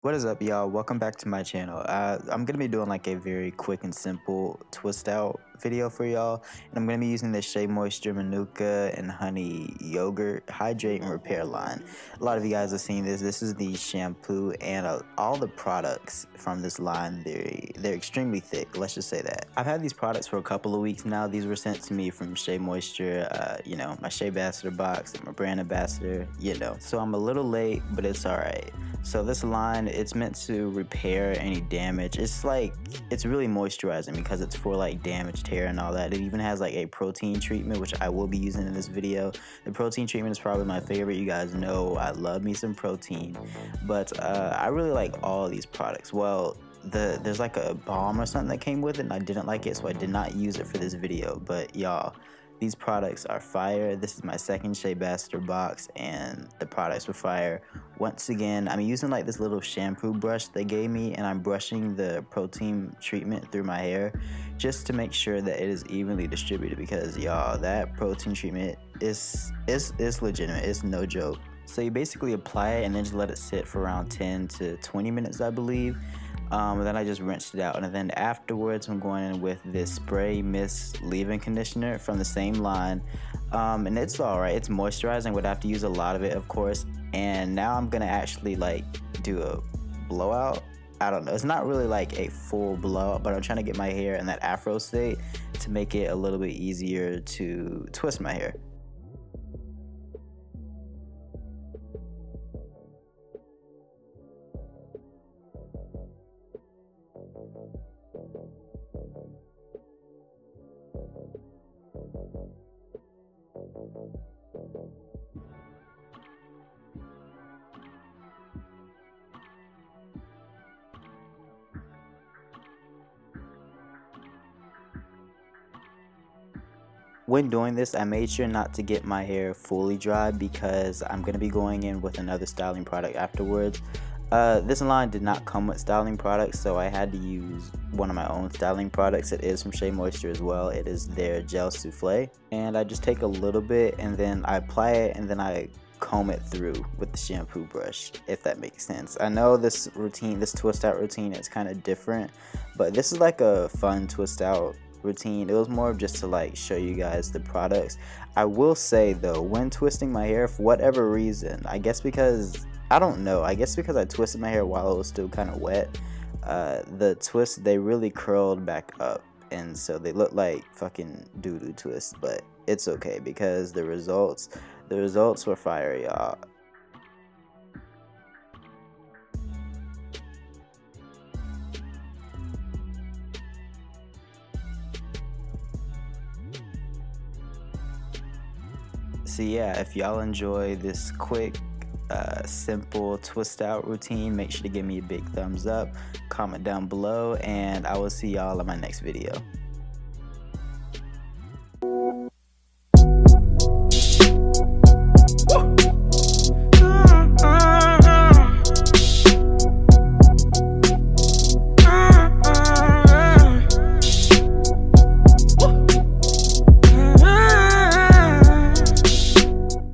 What is up, y'all? Welcome back to my channel. I'm gonna be doing like a very quick and simple twist out video for y'all, and I'm gonna be using the Shea Moisture Manuka and Honey Yogurt Hydrate and Repair line. A lot of you guys have seen this. This is the shampoo, and all the products from this line, they're extremely thick. Let's just say that. I've had these products for a couple of weeks now. These were sent to me from Shea Moisture. My Shea Ambassador box. I'm a brand ambassador. So I'm a little late, but it's all right. So this line, it's meant to repair any damage. It's really moisturizing because it's for like damaged hair and all that. It even has like a protein treatment, which I will be using in this video. The protein treatment is probably my favorite. You guys know I love me some protein, but I really like all of these products. Well, there's like a balm or something that came with it, and I didn't like it, so I did not use it for this video. But y'all, these products are fire. This is my second Shea Ambassador box, and the products were fire. Once again, I'm using like this little shampoo brush they gave me, and I'm brushing the protein treatment through my hair just to make sure that it is evenly distributed, because y'all, that protein treatment is legitimate. It's no joke. So you basically apply it and then just let it sit for around 10 to 20 minutes, I believe. And then I just rinsed it out, and then afterwards I'm going in with this spray mist leave-in conditioner from the same line, and it's alright. It's moisturizing, but I have to use a lot of it, of course. And now I'm gonna actually like do a blowout. I don't know, it's not really like a full blowout, but I'm trying to get my hair in that afro state to make it a little bit easier to twist my hair. When doing this, I made sure not to get my hair fully dry because I'm going to be going in with another styling product afterwards. This line did not come with styling products, so I had to use one of my own styling products. It is from Shea Moisture as well. It is their gel souffle, and I just take a little bit and then I apply it, and then I comb it through with the shampoo brush, if that makes sense. I know this twist out routine is kind of different, but this is like a fun twist out routine. It was more of just to like show you guys the products. I will say though, when twisting my hair, for whatever reason, I guess because I twisted my hair while it was still kind of wet, the twists, they really curled back up, and so they look like fucking doo-doo twists. But it's okay because the results were fire, y'all. So yeah, if y'all enjoy this quick, simple twist out routine, make sure to give me a big thumbs up, comment down below, and I will see y'all in my next video.